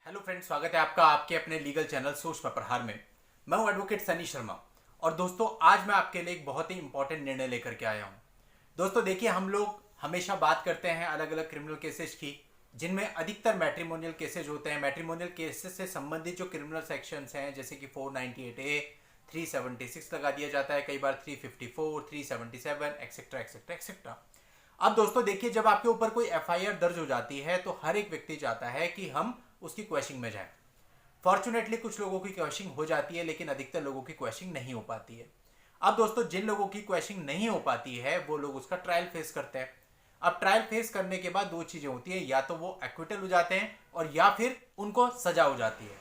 Hello friends, स्वागत है आपका आपके अपने लीगल चैनल सोच पर प्रहार में। मैं हूं एडवोकेट सनी शर्मा और दोस्तों आज मैं आपके लिए एक बहुत ही इंपॉर्टेंट निर्णय लेकर के आया हूं। दोस्तों देखिए, हम लोग हमेशा बात करते हैं अलग अलग क्रिमिनल केसेस की, जिनमें अधिकतर मैट्रिमोनियल केसेज होते हैं। मैट्रिमोनियल केसेस से संबंधित जो क्रिमिनल सेक्शंस हैं, जैसे कि 498A, 376 लगा दिया जाता है, कई बार 354, 377 एक्सेट्रा एक्सेट्रा एक्सेट्रा। अब दोस्तों देखिए, जब आपके ऊपर कोई एफआईआर दर्ज हो जाती है तो हर एक व्यक्ति चाहता है कि हम उसकी क्वेश्चनिंग में जाएं। फॉर्चुनेटली कुछ लोगों की क्वेश्चनिंग हो जाती है, लेकिन अधिकतर लोगों की क्वेश्चनिंग नहीं हो पाती है। अब दोस्तों, जिन लोगों की क्वेश्चनिंग नहीं हो पाती है वो लोग उसका ट्रायल फेस करते हैं। अब ट्रायल फेस करने के बाद दो चीजें होती है, या तो वो एक्विटल हो जाते हैं और या फिर उनको सजा हो जाती है।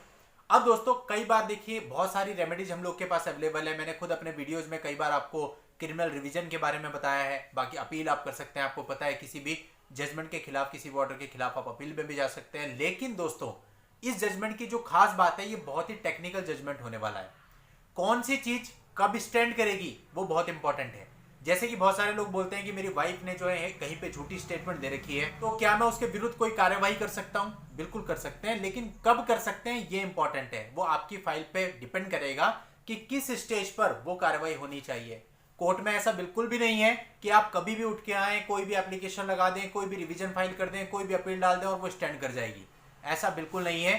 अब दोस्तों कई बार देखिए, बहुत सारी रेमेडीज हम लोग के पास अवेलेबल है। मैंने खुद अपने वीडियोज में कई बार आपको क्रिमिनल रिवीजन के बारे में बताया है। बाकी अपील आप कर सकते हैं, आपको पता है किसी भी जजमेंट के खिलाफ, किसी भी ऑर्डर के खिलाफ आप अपील में भी जा सकते हैं। लेकिन दोस्तों, इस जजमेंट की जो खास बात है, ये बहुत ही टेक्निकल जजमेंट होने वाला है। कौन सी चीज कब स्टैंड करेगी वो बहुत इंपॉर्टेंट है। जैसे कि बहुत सारे लोग बोलते हैं कि मेरी वाइफ ने जो है कहीं पे झूठी स्टेटमेंट दे रखी है, तो क्या मैं उसके विरुद्ध कोई कार्यवाही कर सकता हूं? बिल्कुल कर सकते हैं, लेकिन कब कर सकते हैं ये इंपॉर्टेंट है। वो आपकी फाइल पे डिपेंड करेगा कि किस स्टेज पर वो कार्यवाही होनी चाहिए। कोर्ट में ऐसा बिल्कुल भी नहीं है कि आप कभी भी उठ के आए, कोई भी एप्लीकेशन लगा दें, कोई भी रिवीजन फाइल कर दें, कोई भी अपील डाल दें और वो स्टैंड कर जाएगी। ऐसा बिल्कुल नहीं है।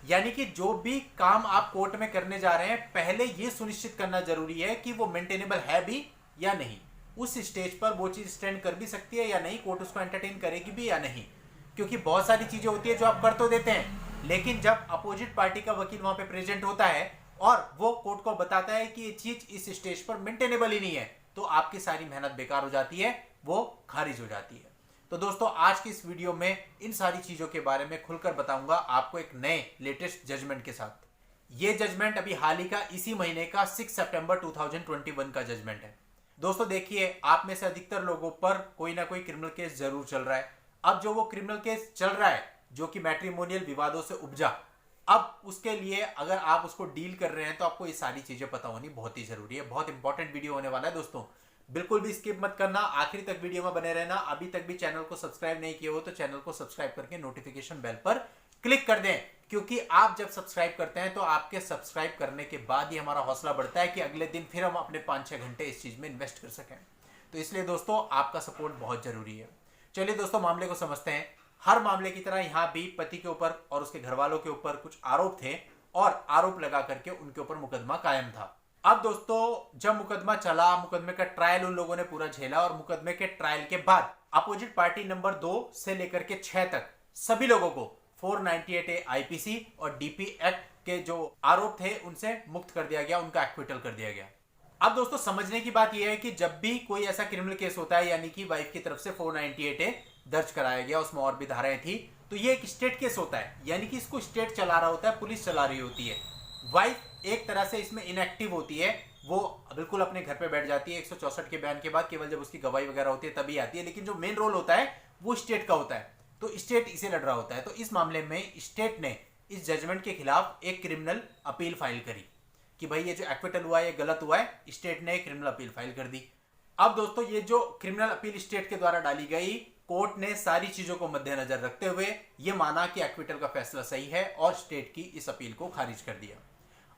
यानी कि जो भी काम आप कोर्ट में करने जा रहे हैं, पहले ये सुनिश्चित करना जरूरी है कि वो मेंटेनेबल है भी या नहीं। उस स्टेज पर वो चीज स्टैंड कर भी सकती है या नहीं, कोर्ट उसको एंटरटेन करेगी भी या नहीं। क्योंकि बहुत सारी चीजें होती है जो आप कर तो देते हैं, लेकिन जब अपोजिट पार्टी का वकील वहां पे प्रेजेंट होता है और वो कोर्ट को बताता है कि ये चीज इस स्टेज पर मेंटेनेबल ही नहीं है, तो आपकी सारी मेहनत बेकार हो जाती है, वो खारिज हो जाती है। तो दोस्तों आज की इस वीडियो में इन सारी चीजों के बारे में खुलकर बताऊंगा आपको एक नए लेटेस्ट जजमेंट के साथ। ये जजमेंट अभी हाल ही का इसी महीने का 6 सितंबर 2021 का जजमेंट है। दोस्तों देखिए, आप में से अधिकतर लोगों पर कोई ना कोई क्रिमिनल केस जरूर चल रहा है। अब जो वो क्रिमिनल केस चल रहा है जो कि मैट्रिमोनियल विवादों से उपजा, अब उसके लिए अगर आप उसको डील कर रहे हैं तो आपको ये सारी चीजें पता होनी बहुत ही जरूरी है। बहुत इंपॉर्टेंट वीडियो होने वाला है दोस्तों, बिल्कुल भी स्किप मत करना, आखिरी तक वीडियो में बने रहना। अभी तक भी चैनल को सब्सक्राइब नहीं किए हो तो चैनल को सब्सक्राइब करके नोटिफिकेशन बेल पर क्लिक कर दें, क्योंकि आप जब सब्सक्राइब करते हैं तो आपके सब्सक्राइब करने के बाद ही हमारा हौसला बढ़ता है कि अगले दिन फिर हम अपने 5-6 घंटे इस चीज में इन्वेस्ट कर सकें। तो इसलिए दोस्तों आपका सपोर्ट बहुत जरूरी है। चलिए दोस्तों, मामले को समझते हैं। हर मामले की तरह यहां भी पति के ऊपर और उसके घर वालों के ऊपर कुछ आरोप थे और आरोप लगा करके उनके ऊपर मुकदमा कायम था। अब दोस्तों जब मुकदमा चला, मुकदमे का ट्रायल उन लोगों ने पूरा झेला और मुकदमे के ट्रायल के बाद अपोजिट पार्टी नंबर 2 से लेकर के 6 तक सभी लोगों को 498A आईपीसी और डीपी एक्ट के जो आरोप थे उनसे मुक्त कर दिया गया, उनका एक्विटल कर दिया गया। अब दोस्तों समझने की बात यह है कि जब भी कोई ऐसा क्रिमिनल केस होता है, यानी कि वाइफ की तरफ से 498A दर्ज कराया गया, उसमें और भी धाराएं थी, तो ये एक स्टेट केस होता है। यानी कि इसको स्टेट चला रहा होता है, पुलिस चला रही होती है। वाइफ एक तरह से इसमें इनएक्टिव होती है, वो बिल्कुल अपने घर पे बैठ जाती है। 164 के बयान के बाद केवल जब उसकी गवाही वगैरह होती है तभी आती है, लेकिन जो मेन रोल होता है वो स्टेट का होता है, तो स्टेट इसे लड़ रहा होता है। तो इस मामले में स्टेट ने इस जजमेंट के खिलाफ एक क्रिमिनल अपील फाइल करी कि भाई ये जो एक्विटल हुआ है ये गलत हुआ है। स्टेट ने क्रिमिनल अपील फाइल कर दी। अब दोस्तों ये जो क्रिमिनल अपील स्टेट के द्वारा डाली गई, कोर्ट ने सारी चीजों को मद्देनजर रखते हुए ये माना कि एक्विटल का फैसला सही है और स्टेट की इस अपील को खारिज कर दिया।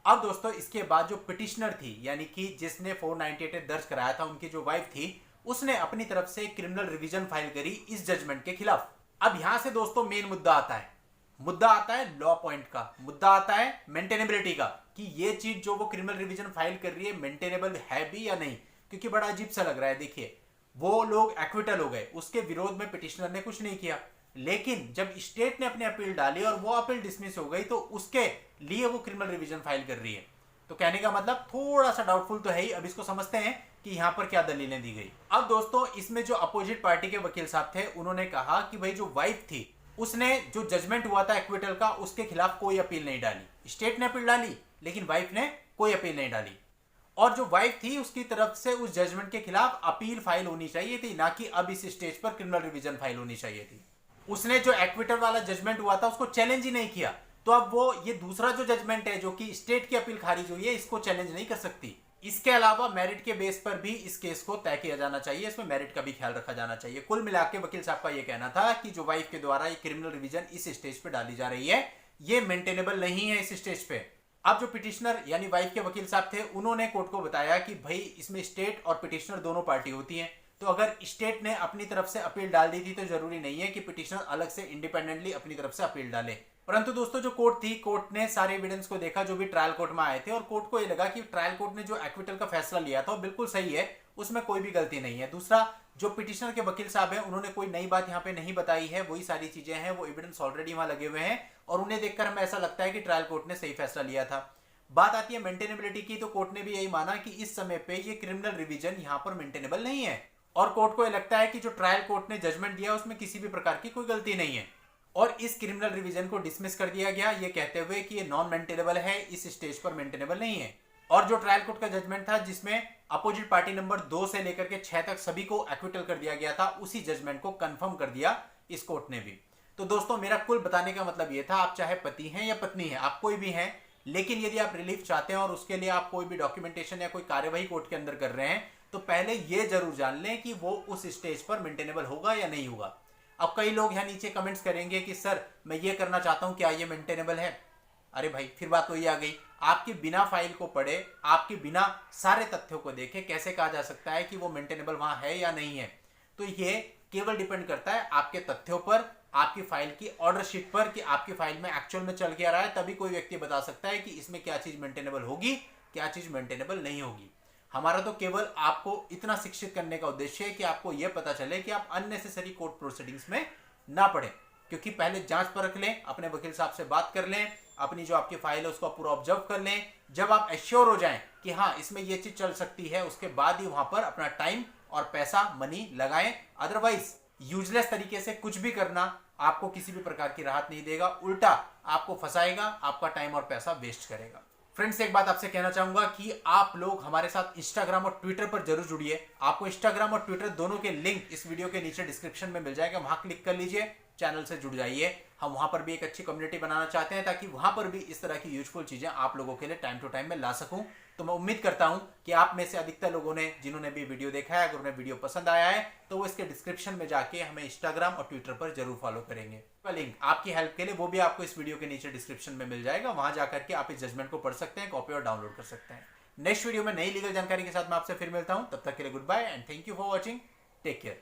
अब दोस्तों इसके बाद जो पिटिशनर थी, यानी कि जिसने 498 दर्ज कराया था, उनकी जो वाइफ थी, उसने अपनी तरफ से क्रिमिनल रिवीजन फाइल करी इस जजमेंट के खिलाफ। अब यहां से दोस्तों मेन मुद्दा आता है। मुद्दा आता है लॉ पॉइंट का, मुद्दा आता है मेंटेनेबिलिटी का, कि ये चीज जो वो क्रिमिनल रिवीजन फाइल कर रही है मेंटेनेबल है भी या नहीं। क्योंकि बड़ा अजीब सा लग रहा है। देखिए, वो लोग एक्विटल हो गए, उसके विरोध में पिटिशनर ने कुछ नहीं किया, लेकिन जब स्टेट ने अपनी अपील डाली और वो अपील डिसमिस हो गई तो उसके लिए वो क्रिमिनल रिवीजन फाइल कर रही है। तो कहने का मतलब थोड़ा सा डाउटफुल तो है ही। अब इसको समझते हैं कि यहां पर क्या दलीलें दी गई। अब दोस्तों इसमें जो अपोजिट पार्टी के वकील साहब थे, उन्होंने कहा कि भाई जो वाइफ थी उसने जो जजमेंट हुआ था एक्विटल का, उसके खिलाफ कोई अपील नहीं डाली। स्टेट ने अपील डाली लेकिन वाइफ ने कोई अपील नहीं डाली। और जो वाइफ थी उसकी तरफ से उस जजमेंट के खिलाफ अपील फाइल होनी चाहिए थी, ना कि अब इस स्टेज पर क्रिमिनल रिवीजन फाइल होनी चाहिए थी। उसने जो एक्विटल वाला जजमेंट हुआ था उसको चैलेंज ही नहीं किया, तो अब वो ये दूसरा जो जजमेंट है जो कि स्टेट की अपील खारिज हुई है, इसको चैलेंज नहीं कर सकती। इसके अलावा मेरिट के बेस पर भी इस केस को तय किया जाना चाहिए, इसमें मेरिट का भी ख्याल रखा जाना चाहिए। कुल मिलाकर वकील साहब का यह कहना था कि जो वाइफ के द्वारा ये क्रिमिनल रिवीजन इस स्टेज पे डाली जा रही है, ये मेंटेनेबल नहीं है इस स्टेज पे। अब जो पिटिशनर यानी वाइफ के वकील साहब थे, उन्होंने कोर्ट को बताया कि भाई इसमें स्टेट और पिटिशनर दोनों पार्टी होती हैं, तो अगर स्टेट ने अपनी तरफ से अपील डाल दी थी तो जरूरी नहीं है कि पिटिशनर अलग से इंडिपेंडेंटली अपनी तरफ से अपील डाले। परंतु दोस्तों जो कोर्ट थी, कोर्ट ने सारे एविडेंस को देखा जो भी ट्रायल कोर्ट में आए थे, और कोर्ट को ये लगा कि ट्रायल कोर्ट ने जो एक्विटल का फैसला लिया था वो बिल्कुल सही है, उसमें कोई भी गलती नहीं है। दूसरा, जो पिटिशनर के वकील साहब हैं उन्होंने कोई नई बात यहाँ पे नहीं बताई है, वही सारी चीजें हैं, वो एविडेंस ऑलरेडी वहां लगे हुए हैं, और उन्हें देखकर हमें ऐसा लगता है कि ट्रायल कोर्ट ने सही फैसला लिया था। बात आती है मेंटेनेबिलिटी की, तो कोर्ट ने भी यही माना कि इस समय पे ये क्रिमिनल रिवीजन यहाँ पर मेंटेनेबल नहीं है, और कोर्ट को यह लगता है कि जो ट्रायल कोर्ट ने जजमेंट दिया उसमें किसी भी प्रकार की कोई गलती नहीं है, और इस क्रिमिनल रिवीजन को डिसमिस कर दिया गया, ये कहते हुए कि ये नॉन मेंटेनेबल है, इस स्टेज पर मेंटेनेबल नहीं है। और जो ट्रायल कोर्ट का जजमेंट था जिसमें अपोजिट पार्टी नंबर 2 से लेकर के 6 तक सभी को एक्विटल कर दिया गया था, उसी जजमेंट को कंफर्म कर दिया इस कोर्ट ने भी। तो दोस्तों मेरा कुल बताने का मतलब ये था, आप चाहे पति हैं या पत्नी हैं, आप कोई भी हैं, लेकिन यदि आप रिलीफ चाहते हैं और उसके लिए आप कोई भी डॉक्यूमेंटेशन या कोई कार्यवाही कोर्ट के अंदर कर रहे हैं, तो पहले ये जरूर जान लें कि वो उस स्टेज पर मेंटेनेबल होगा या नहीं होगा। अब कई लोग यहाँ नीचे कमेंट्स करेंगे कि सर मैं ये करना चाहता हूं, क्या ये मेंटेनेबल है? अरे भाई फिर बात तो ये आ गई, आपकी बिना फाइल को पढ़े, आपके बिना सारे तथ्यों को देखे कैसे कहा जा सकता है कि वो मेंटेनेबल वहां है या नहीं है? तो ये केवल डिपेंड करता है आपके तथ्यों पर, आपकी फाइल की ऑर्डर शीट पर, कि आपकी फाइल में एक्चुअल में चल क्या रहा है, तभी कोई व्यक्ति बता सकता है कि इसमें क्या चीज मेंटेनेबल होगी, क्या चीज मेंटेनेबल नहीं होगी। हमारा तो केवल आपको इतना शिक्षित करने का उद्देश्य है कि आपको यह पता चले कि आप अननेसेसरी कोर्ट प्रोसीडिंग्स में ना पड़े, क्योंकि पहले जांच परख लें, अपने वकील साहब से बात कर लें, अपनी जो आपकी फाइल है उसको पूरा ऑब्जर्व कर लें। जब आप एश्योर हो जाएं कि हाँ इसमें यह चीज चल सकती है, उसके बाद ही वहां पर अपना टाइम और पैसा मनी लगाएं। अदरवाइज यूजलेस तरीके से कुछ भी करना आपको किसी भी प्रकार की राहत नहीं देगा, उल्टा आपको फंसाएगा, आपका टाइम और पैसा वेस्ट करेगा। फ्रेंड्स एक बात आपसे कहना चाहूंगा कि आप लोग हमारे साथ इंस्टाग्राम और ट्विटर पर जरूर जुड़िए। आपको इंस्टाग्राम और ट्विटर दोनों के लिंक इस वीडियो के नीचे डिस्क्रिप्शन में मिल जाएगा, वहां क्लिक कर लीजिए, चैनल से जुड़ जाइए। हम वहां पर भी एक अच्छी कम्युनिटी बनाना चाहते हैं ताकि वहां पर भी इस तरह की यूजफुल चीजें आप लोगों के लिए टाइम टू टाइम में ला सकूं। तो मैं उम्मीद करता हूं कि आप में से अधिकतर लोगों ने, जिन्होंने भी वीडियो देखा है, अगर उन्हें वीडियो पसंद आया है तो वो इसके डिस्क्रिप्शन में जाके हमें इंस्टाग्राम और ट्विटर पर जरूर फॉलो करेंगे। लिंक आपकी हेल्प के लिए वो भी आपको इस वीडियो के नीचे डिस्क्रिप्शन में मिल जाएगा, वहां जाकर के आप इस जजमेंट को पढ़ सकते हैं, कॉपी और डाउनलोड कर सकते हैं। नेक्स्ट वीडियो में नई लीगल जानकारी के साथ मैं आपसे फिर मिलता हूं, तब तक के लिए goodbye and thank you for watching, take care.